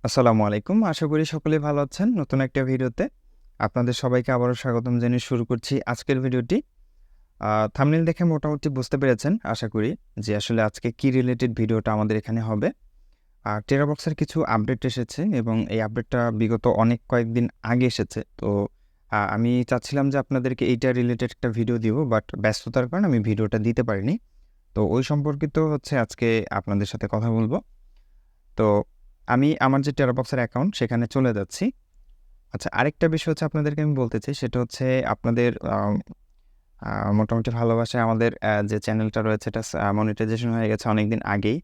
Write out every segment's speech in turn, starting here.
আসসালামু আলাইকুম। আশা করি সকলেই ভালো আছেন। নতুন একটা ভিডিওতে আপনাদের সবাইকে আবারও স্বাগতম জানিয়ে শুরু করছি আজকের ভিডিওটি। থাম্বনেল দেখে মোটামুটি বুঝতে পেরেছেন আশা করি যে আসলে আজকে কি রিলেটেড ভিডিওটা আমাদের এখানে হবে। টেরাবক্সের কিছু আপডেট এসেছে এবং এই আপডেটটা বিগত অনেক কয়েকদিন আগে এসেছে। তো আমি চাচ্ছিলাম যে আপনাদেরকে এইটা রিলেটেড একটা ভিডিও দিব, বাট ব্যস্ততার কারণে আমি ভিডিওটা দিতে পারিনি। তো ওই সম্পর্কিত হচ্ছে আজকে আপনাদের সাথে কথা বলব। তো আমি আমার যে টেরাবক্সের অ্যাকাউন্ট সেখানে চলে যাচ্ছি। আচ্ছা, আরেকটা বিষয় হচ্ছে আপনাদেরকে আমি বলতে চাই, সেটা হচ্ছে আপনাদের মোটামুটি ভালোবাসায় আমাদের যে চ্যানেলটা রয়েছে এটা মনিটাইজেশন হয়ে গেছে অনেকদিন আগেই।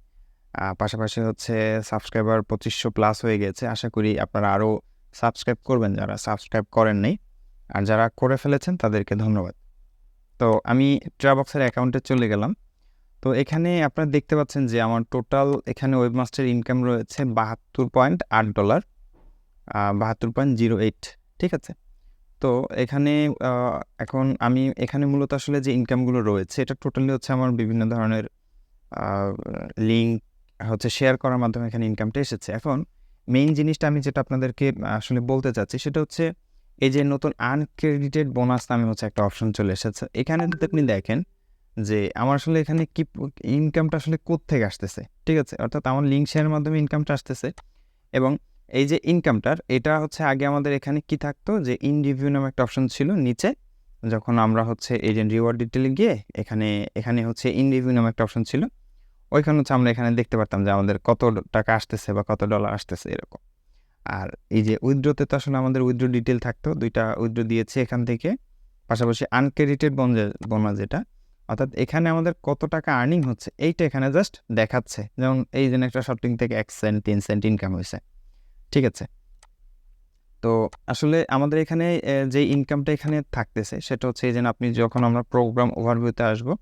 পাশাপাশি হচ্ছে সাবস্ক্রাইবার 2500 প্লাস হয়ে গেছে। আশা করি আপনারা আরও সাবস্ক্রাইব করবেন যারা সাবস্ক্রাইব করেন নাই, আর যারা করে ফেলেছেন তাদেরকে ধন্যবাদ। তো আমি টেরাবক্সের অ্যাকাউন্টে চলে গেলাম। তো এখানে আপনারা দেখতে পাচ্ছেন যে আমার টোটাল এখানে ওয়েবমাস্টার ইনকাম রয়েছে $72.8, 72.08, ঠিক আছে। তো এখানে এখন আমি এখানে মূলত আসলে যে ইনকামগুলো রয়েছে এটা টোটালি হচ্ছে আমার বিভিন্ন ধরনের লিঙ্ক হচ্ছে শেয়ার করার মাধ্যমে এখানে ইনকামটা এসেছে। এখন মেইন জিনিসটা আমি যেটা আপনাদেরকে আসলে বলতে চাচ্ছি সেটা হচ্ছে এই যে নতুন আনক্রেডিটেড বোনাস নামে হচ্ছে একটা অপশন চলে এসেছে। এখানে যদি আপনি দেখেন যে আমার আসলে এখানে কি ইনকামটা আসলে কোত্থেকে আসতেছে, ঠিক আছে, অর্থাৎ আমার লিঙ্ক শেয়ারের মাধ্যমে ইনকামটা আসতেছে। এবং এই যে ইনকামটার এটা হচ্ছে আগে আমাদের এখানে কি থাকতো যে ইন রিভিউ নামে একটা অপশন ছিল নিচে, যখন আমরা হচ্ছে এই যে রিওয়ার্ড ডিটেলে গিয়ে এখানে এখানে হচ্ছে ইন রিভিউ নামে একটা অপশন ছিল, ওইখানে হচ্ছে আমরা এখানে দেখতে পারতাম যে আমাদের কত টাকা আসতেছে বা কত ডলার আসতেছে এরকম। আর এই যে উইথড্রোতে তো আসলে আমাদের উইথড্রো ডিটেল থাকতো, 2টা উইথড্রো দিয়েছে এখান থেকে। পাশাপাশি আনক্রেডিটেড বোনাস যেটা, অর্থাৎ এখানে আমাদের কত টাকা আর্নিং হচ্ছে এইটা এখানে জাস্ট দেখাচ্ছে। যেমন এই জন্য একটা শর্টিং থেকে 1 সেন্ট 3 সেন্ট ইনকাম হয়েছে, ঠিক আছে। তো আসলে আমাদের এখানে যে ইনকামটা এখানে থাকতেছে সেটা হচ্ছে এই যে আপনি যখন আমরা প্রোগ্রাম ওভারভিউতে আসবো,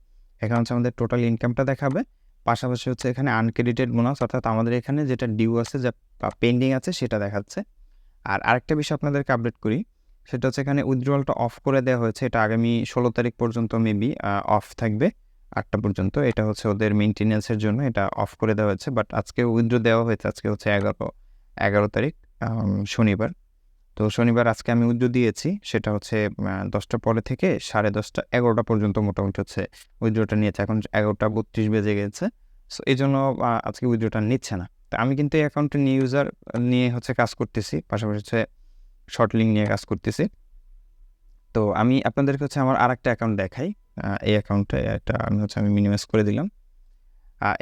এখানে হচ্ছে আমাদের টোটাল ইনকামটা দেখাবে। পাশাপাশি হচ্ছে এখানে আনক্রেডিটেড বোনাস, অর্থাৎ আমাদের এখানে যেটা ডিউ আছে, যা পেন্ডিং আছে সেটা দেখাচ্ছে। আর আরেকটা বিষয় আপনাদেরকে আপডেট করি, সেটা হচ্ছে এখানে উইথড্রয়ালটা অফ করে দেওয়া হয়েছে। এটা আগামী 16 তারিখ পর্যন্ত মেবি অফ থাকবে, 8টা পর্যন্ত। এটা হচ্ছে ওদের মেনটেন্যান্সের জন্য এটা অফ করে দেওয়া হয়েছে। বাট আজকে উইথড্র দেওয়া হয়েছে, আজকে হচ্ছে 11 তারিখ, শনিবার। তো শনিবার আজকে আমি উইথড্র দিয়েছি, সেটা হচ্ছে 10টার পরে থেকে 10:30 11টা পর্যন্ত মোটামুটি হচ্ছে উইথড্রটা নিয়েছে। এখন 11:32 বেজে গেছে। সো এই জন্য আজকে উইথড্রটা নিচ্ছে না। তো আমি কিন্তু এই অ্যাকাউন্টে নিউ ইউজার নিয়ে হচ্ছে কাজ করতেছি, পাশাপাশি হচ্ছে শর্ট লিঙ্ক নিয়ে কাজ করতেছি। তো আমি আপনাদেরকে হচ্ছে আমার আরেকটা অ্যাকাউন্ট দেখাই। এই অ্যাকাউন্টে এটা আমি মিনিমাইজ করে দিলাম।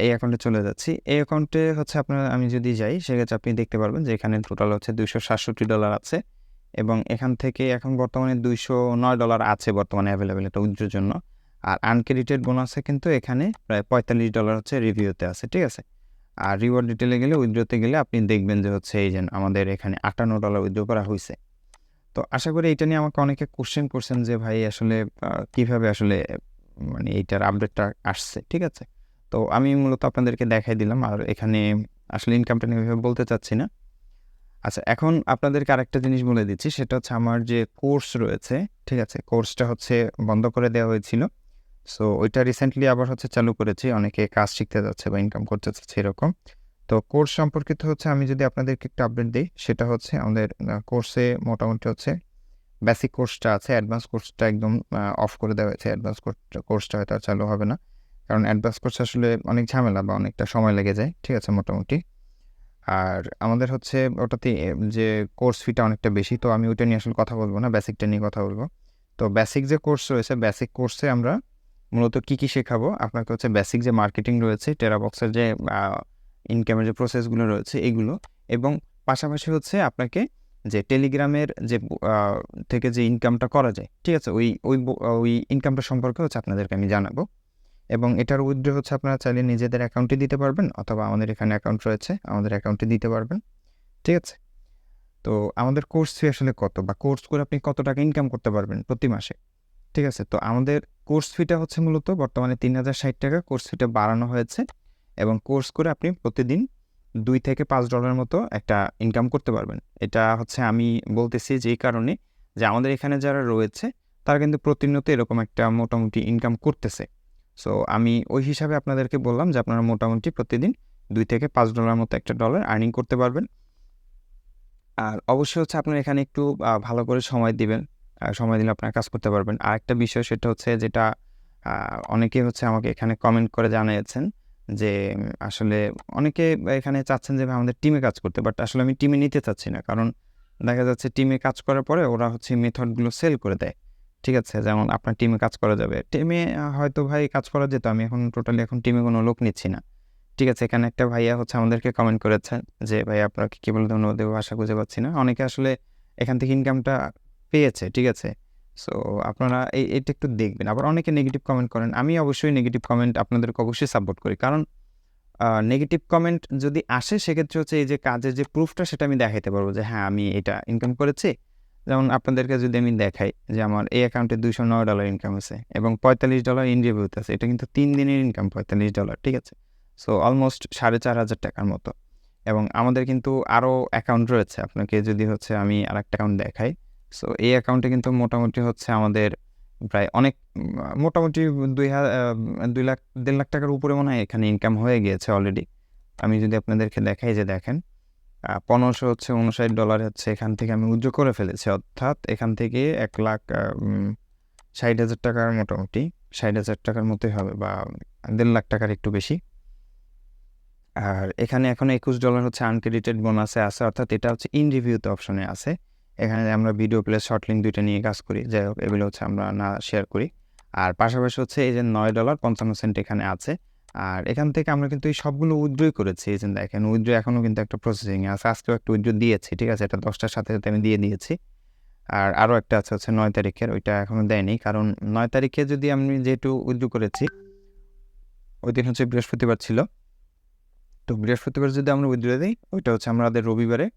এই অ্যাকাউন্টে চলে যাচ্ছি। এই অ্যাকাউন্টে হচ্ছে আমি যদি যাই সেক্ষেত্রে আপনি দেখতে পারবেন যে এখানে টোটাল হচ্ছে $267 আছে, এবং এখান থেকে এখন বর্তমানে $209 আছে বর্তমানে অ্যাভেলেবেল এটা উইথড্রোর জন্য। আর আনক্রেডিটেড বোনাসে কিন্তু এখানে প্রায় $45 হচ্ছে রিভিউতে আছে, ঠিক আছে। আর রিওয়ার্ড ডিটেলে গেলে, উইথড্রোতে গেলে আপনি দেখবেন যে হচ্ছে এই যে আমাদের এখানে $58 উইথড্রো করা হয়েছে। তো আশা করি এইটা নিয়ে আমাকে অনেকে কোশ্চেন করছেন যে ভাই আসলে কিভাবে আসলে মানে এইটার আপডেটটা আসছে, ঠিক আছে। তো আমি মূলত আপনাদেরকে দেখাই দিলাম, আর এখানে আসলে ইনকামটা নিয়ে এভাবে বলতে চাচ্ছি না। আচ্ছা, এখন আপনাদেরকে আরেকটা জিনিস বলে দিচ্ছি, সেটা হচ্ছে আমার যে কোর্স রয়েছে, ঠিক আছে, কোর্সটা হচ্ছে বন্ধ করে দেওয়া হয়েছিল। সো ওইটা রিসেন্টলি আবার হচ্ছে চালু করেছি, অনেকে কাজ শিখতে যাচ্ছে বা ইনকাম করতে যাচ্ছে এরকম। তো কোর্স সম্পর্কিত হচ্ছে আমি যদি আপনাদেরকে একটু আপডেট দিই, সেটা হচ্ছে আমাদের কোর্সে মোটামুটি হচ্ছে বেসিক কোর্সটা আছে, অ্যাডভান্স কোর্সটা একদম অফ করে দেওয়া হয়েছে। অ্যাডভান্স কোর্সটা হয়তো আর চালু হবে না, কারণ অ্যাডভান্স কোর্স আসলে অনেক ঝামেলা বা অনেকটা সময় লেগে যায়, ঠিক আছে, মোটামুটি। আর আমাদের হচ্ছে ওটাতে যে কোর্স ফিটা অনেকটা বেশি, তো আমি ওইটা নিয়ে আসলে কথা বলবো না, বেসিকটা নিয়ে কথা বলবো। তো বেসিক যে কোর্স রয়েছে, বেসিক কোর্সে আমরা মূলত কী শেখাবো আপনাকে হচ্ছে বেসিক যে মার্কেটিং রয়েছে, টেরাবক্সের যে ইনকামের যে প্রসেসগুলো রয়েছে এগুলো, এবং পাশাপাশি হচ্ছে আপনাকে যে টেলিগ্রামের যে থেকে যে ইনকামটা করা যায়, ঠিক আছে, ওই ইনকামটা সম্পর্কে হচ্ছে আপনাদেরকে আমি জানাবো। এবং এটার উইথড্র হচ্ছে আপনারা চাইলে নিজেদের অ্যাকাউন্টে দিতে পারবেন, অথবা আমাদের এখানে অ্যাকাউন্ট রয়েছে, আমাদের অ্যাকাউন্টে দিতে পারবেন, ঠিক আছে। তো আমাদের কোর্স ফি আসলে কত, বা কোর্স করে আপনি কত টাকা ইনকাম করতে পারবেন প্রতি মাসে, ঠিক আছে। তো আমাদের কোর্স ফিটা হচ্ছে মূলত বর্তমানে $3060 কোর্স ফিটা বাড়ানো হয়েছে, এবং কোর্স করে আপনি প্রতিদিন $2 থেকে $5 মতো একটা ইনকাম করতে পারবেন। এটা হচ্ছে আমি বলতেছি যেই কারণে যে আমাদের এখানে যারা রয়েছে তারা কিন্তু প্রতিনিয়ত এরকম একটা মোটামুটি ইনকাম করতেছে। সো আমি ওই হিসাবে আপনাদেরকে বললাম যে আপনারা মোটামুটি প্রতিদিন $2 থেকে $5 মতো একটা ডলার আর্নিং করতে পারবেন। আর অবশ্যই হচ্ছে আপনার এখানে একটু ভালো করে সময় দিবেন। সময় দিলে আপনারা কাজ করতে পারবেন। আরেকটা বিষয় সেটা হচ্ছে যেটা অনেকেই হচ্ছে আমাকে এখানে কমেন্ট করে জানিয়েছেন যে আসলে অনেকে এখানে চাচ্ছেন যে ভাই আমাদের টিমে কাজ করতে। বাট আসলে আমি টিমে নিতে চাচ্ছি না। কারণ দেখা যাচ্ছে টিমে কাজ করার পরে ওরা হচ্ছে মেথডগুলো সেল করে দেয়। ঠিক আছে? যেমন আপনার টিমে কাজ করা যাবে। টিমে হয়তো ভাই কাজ করা যেত। আমি এখন টোটালি টিমে কোনো লোক নিচ্ছি না। ঠিক আছে? এখানে একটা ভাইয়া হচ্ছে আমাদেরকে কমেন্ট করেছেন যে, "ভাই আপনাকে কি বলে ধন্যবাদ দেব ভাষা খুঁজে পাচ্ছি না।" অনেকে আসলে এখান থেকে ইনকামটা পেয়েছে। ঠিক আছে? সো আপনারা এটা একটু দেখবেন। আবার অনেকে নেগেটিভ কমেন্ট করেন। আমি অবশ্যই নেগেটিভ কমেন্ট আপনাদেরকে অবশ্যই সাপোর্ট করি। কারণ নেগেটিভ কমেন্ট যদি আসে সেক্ষেত্রে হচ্ছে এই যে কাজের যে প্রুফটা সেটা আমি দেখাইতে পারবো যে হ্যাঁ, আমি এটা ইনকাম করেছি। যেমন আপনাদেরকে যদি আমি দেখাই যে আমার এই অ্যাকাউন্টে $209 ইনকাম আছে এবং $45 ইন রিভিউতে আছে। এটা কিন্তু ৩ দিনের ইনকাম $45, ঠিক আছে? সো অলমোস্ট ৳৪,৫০০ মতো। এবং আমাদের কিন্তু আরও অ্যাকাউন্ট রয়েছে। আপনাকে যদি হচ্ছে আমি আরেকটা অ্যাকাউন্ট দেখাই। সো এই অ্যাকাউন্টে কিন্তু মোটামুটি হচ্ছে আমাদের প্রায় অনেক মোটামুটি ২ লাখ ১.৫ লাখ টাকার উপরে মনে হয় এখানে ইনকাম হয়ে গিয়েছে অলরেডি। আমি যদি আপনাদেরকে দেখাই যে দেখেন $১৫59 হচ্ছে এখান থেকে আমি উইথড্র করে ফেলেছি। অর্থাৎ এখান থেকে ১,৬০,০০০ মোটামুটি ৳৬০,০০০ মতোই হবে বা ১.৫ লাখ টাকার একটু বেশি। আর এখানে এখন $21 হচ্ছে আনক্রেডিটেড বোনাসে আছে। অর্থাৎ এটা হচ্ছে ইন রিভিউতে অপশনে আছে। এখানে আমরা ভিডিও প্লাস শর্ট লিঙ্ক ২ টা নিয়ে কাজ করি। যাই হোক এগুলো হচ্ছে আমরা না শেয়ার করি। আর পাশাপাশি হচ্ছে এই যে $৯.৫৫ এখানে আছে। আর এখান থেকে আমরা কিন্তু এই সবগুলো উইথড্রই করেছি। এই যে দেখেন উইথড্র এখনও কিন্তু একটা প্রসেসিং এ আছে। আজকেও একটা উইথড্র দিয়েছি। ঠিক আছে? এটা ১০ টার সাথে, সাথে আমি দিয়ে দিয়েছি। আর আরও একটা আছে হচ্ছে ৯ তারিখের। ওইটা এখনো দেয়নি। কারণ ৯ তারিখে যদি আমি যেহেতু উইথড্র করেছি, ওইদিন হচ্ছে বৃহস্পতিবার ছিল। তো বৃহস্পতিবার যদি আমরা উইথড্র দিই, ওইটা হচ্ছে আমাদের রবিবারে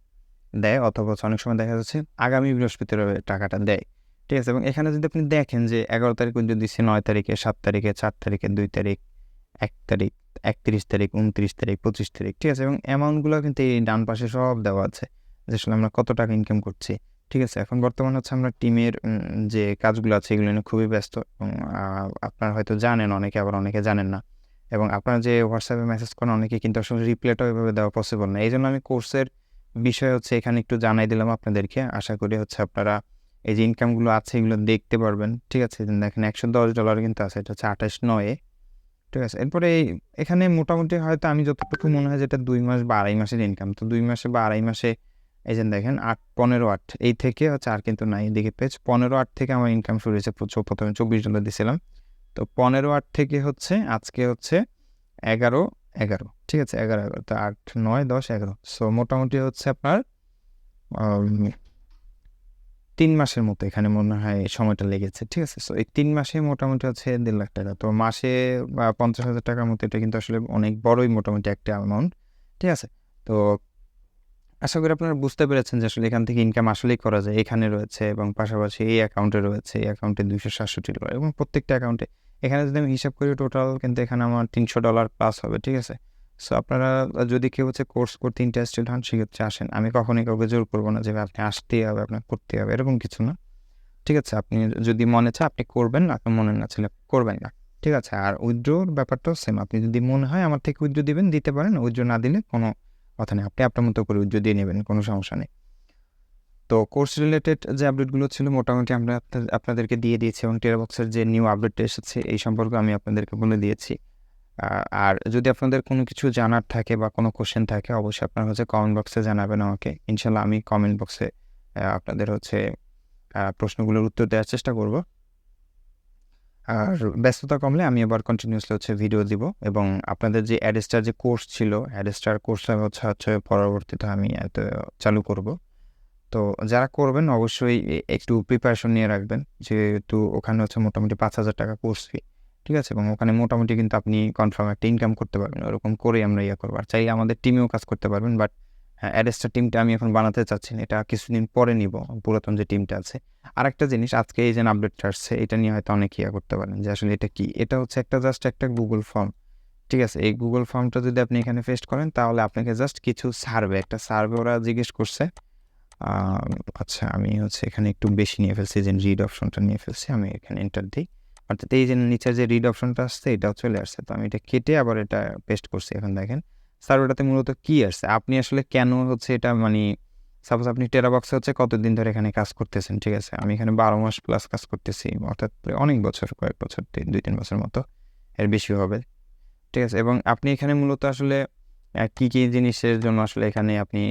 দেয় অথবা অনেক সময় দেখা যাচ্ছে আগামী বৃহস্পতিবারে টাকাটা দেয়। ঠিক আছে? এবং এখানে যদি আপনি দেখেন যে ১১ তারিখ উইথড্র দিচ্ছি, ৯ তারিখে, ৭ তারিখে, ৪ তারিখে, ২ তারিখ, ১ তারিখ, ৩১ তারিখ, ২৯ তারিখ, ২৫ তারিখ। ঠিক আছে? এবং অ্যামাউন্টগুলো কিন্তু এই ডান পাশে সব দেওয়া আছে। যে আসলে আমরা কত টাকা ইনকাম করছি। ঠিক আছে? এখন বর্তমানে হচ্ছে আমরা টিমের যে কাজগুলো আছে এগুলো নিয়ে খুবই ব্যস্ত এবং আপনারা হয়তো জানেন অনেকে, আবার অনেকে জানেন না। এবং আপনারা যে WhatsApp এ মেসেজ করেন অনেকে কিন্তু আসলে রিপ্লাইটাও এভাবে দেওয়া পসিবল না। এইজন্য আমি কোর্সের বিষয় হচ্ছে এখানে একটু জানাই দিলাম আপনাদেরকে। আশা করি হচ্ছে আপনারা এই যে ইনকামগুলো আছে এগুলো দেখতে পারবেন। ঠিক আছে? দেখেন $১১০ কিন্তু আছে। এটা হচ্ছে ২৮/৯ এ। ঠিক আছে? এরপরে এখানে মোটামুটি হয়তো আমি যতটুকু মনে হয় যে এটা ২ মাস বা ২.৫ মাসের ইনকাম। তো ২ মাসে বা ২.৫ মাসে এই যে দেখেন ৮, ১৫, ৮ এই থেকে হচ্ছে আর কিন্তু নাই। এদিকে পেজ ১৫/৮ থেকে আমার ইনকাম শুরু হয়েছে। প্রথমে $২৪ দিছিলাম। তো ১৫/৮ থেকে হচ্ছে আজকে হচ্ছে ১১/১১, ঠিক আছে? ১১/১১ তো ৮, ৯, ১০, ১১ সো মোটামুটি হচ্ছে আপনার আম ৩ মাসের মতো এখানে মনে হয় সময়টা লেগেছে। ঠিক আছে? সো এই ৩ মাসে মোটামুটি হচ্ছে ৳১.৫ লাখ টাকা। তো মাসে ৳৫০,০০০ মতো এটা কিন্তু আসলে অনেক বড়ই মোটামুটি একটা অ্যামাউন্ট। ঠিক আছে? তো আশা করি আপনারা বুঝতে পেরেছেন যে আসলে এখান থেকে ইনকাম আসলেই করা যায়। এখানে রয়েছে এবং পাশাপাশি এই অ্যাকাউন্টে রয়েছে। এই অ্যাকাউন্টে $২৬৭ এবং প্রত্যেকটা অ্যাকাউন্টে এখানে যদি আমি হিসাব করি টোটাল কিন্তু এখানে আমার $৩০০ প্লাস হবে। ঠিক আছে? সো আপনারা যদি কেউ হচ্ছে কোর্স করতে ইন্টারেস্টেড হন সেক্ষেত্রে আসেন। আমি কখনোই কাউকে জোর করব না যে আপনি আসতেই হবে, আপনার করতেই হবে। এরকম কিছু না। ঠিক আছে? আপনি যদি মনে চায় আপনি করবেন, আপনার মনে না চাইলে করবেন না। ঠিক আছে? আর উইথড্রর ব্যাপারটাও সেম। আপনি যদি মনে হয় আমার থেকে উইথড্র দিবেন, দিতে পারেন। উইথড্র না দিলে কোনো কথা নেই। আপনি আপনার মতো করে উইথড্র দিয়ে নেবেন, কোনো সমস্যা নেই। তো কোর্স রিলেটেড যে আপডেটগুলো ছিল মোটামুটি আমরা আপনাদেরকে দিয়ে দিয়েছি এবং টেরাবক্সের যে নিউ আপডেটটা এসেছে এই সম্পর্কে আমি আপনাদেরকে বলে দিয়েছি। আর যদি আপনাদের কোনো কিছু জানার থাকে বা কোনো কোয়েশ্চেন থাকে অবশ্যই আপনারা হচ্ছে কমেন্ট বক্সে জানাবেন আমাকে। ইনশাআল্লাহ আমি কমেন্ট বক্সে আপনাদের হচ্ছে প্রশ্নগুলোর উত্তর দেওয়ার চেষ্টা করব। আর ব্যস্ততা কমলে আমি আবার কন্টিনিউয়াসলি হচ্ছে ভিডিও দিব এবং আপনাদের যে অ্যাডস্টার যে কোর্স ছিল, অ্যাডস্টার কোর্সটা হচ্ছে পরবর্তীতে আমি চালু করব। তো যারা করবেন অবশ্যই একটু প্রিপারেশন নিয়ে রাখবেন। যেহেতু ওখানে হচ্ছে মোটামুটি ৳৫,০০০ কোর্স ফি। ঠিক আছে? এবং ওখানে মোটামুটি কিন্তু আপনি কনফার্ম একটা ইনকাম করতে পারবেন। ওরকম করেই আমরা করব। আর চাইলে আমাদের টিমেও কাজ করতে পারবেন। বাট অ্যাডস্টার টিমটা আমি এখন বানাতে চাচ্ছি না। এটা কিছুদিন পরে নিব, পুরাতন যে টিমটা আছে। আরেকটা জিনিস আজকে এই যে আপডেটটা আসছে এটা নিয়ে হয়তো অনেকে করতে পারেন যে আসলে এটা কি? এটা হচ্ছে জাস্ট একটা গুগল ফর্ম। ঠিক আছে? এই গুগল ফর্মটা যদি আপনি এখানে পেস্ট করেন তাহলে আপনাকে জাস্ট কিছু একটা সার্ভে ওরা জিজ্ঞেস করছে। আ আচ্ছা আমি হচ্ছে এখানে একটু বেশি নিয়ে ফেলছি যে রিড অপশনটা নিয়ে ফেলছি। আমি এখানে এন্টার দেই। অর্থাৎ এই যে নিচে যে রিড অপশনটা আসছে এটাও চলে আসছে। তো আমি এটা কেটে আবার এটা পেস্ট করছি। এখন দেখেন সার্ভেটাতে মূলত কি আসছে? আপনি আসলে কেন হচ্ছে এটা সাপোজ আপনি টেরাবক্সে হচ্ছে কতদিন ধরে এখানে কাজ করতেছেন, ঠিক আছে? আমি এখানে 12 মাস প্লাস কাজ করতেছি, অর্থাৎ অনেক বছর, কয়েক বছর, 2-3 বছর মতো, এর বেশি হবে, ঠিক আছে? এবং আপনি এখানে মূলত আসলে কী কী জিনিসের জন্য আসলে এখানে আপনি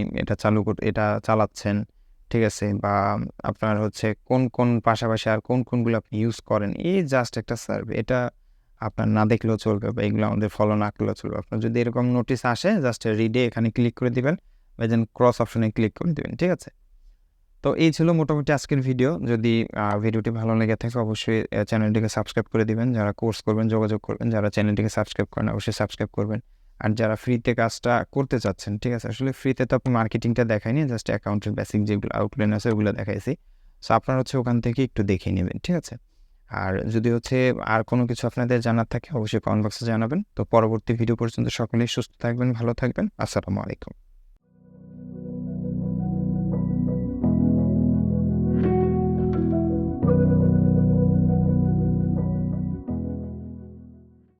এটা চালাচ্ছেন, ঠিক আছে? বা আপনার হচ্ছে কোন পাশাপাশি আর কোনগুলো আপনি ইউজ করেন, এই জাস্ট একটা সার্ভে। এটা আপনার না দেখলেও চলবে বা এগুলো আমাদের ফলো না করলেও চলবে। আপনার যদি এরকম নোটিস আসে, জাস্ট রিডে এখানে ক্লিক করে দিবেন বা দেন ক্রস অপশনে ক্লিক করে দিবেন, ঠিক আছে? তো এই ছিল মোটামুটি আজকের ভিডিও। যদি ভিডিওটি ভালো লেগে থাকে অবশ্যই চ্যানেলটিকে সাবস্ক্রাইব করে দিবেন। যারা কোর্স করবেন যোগাযোগ করবেন, যারা চ্যানেলটিকে সাবস্ক্রাইব করেন অবশ্যই সাবস্ক্রাইব করবেন। আর যারা ফ্রিতে কাজটা করতে চাচ্ছেন, ঠিক আছে? আসলে ফ্রিতে তো আপনি মার্কেটিংটা দেখাইনি, জাস্ট অ্যাকাউন্টের বেসিক যেগুলো আউটলাইন আছে ওগুলো দেখাইছি। সো আপনারা হচ্ছে ওখান থেকে একটু দেখে নেবেন, ঠিক আছে? আর যদি হচ্ছে আর কোনো কিছু আপনাদের জানার থাকে অবশ্যই কমেন্ট বক্সে জানাবেন। তো পরবর্তী ভিডিও পর্যন্ত সকলেই সুস্থ থাকবেন, ভালো থাকবেন। আসসালামু আলাইকুম।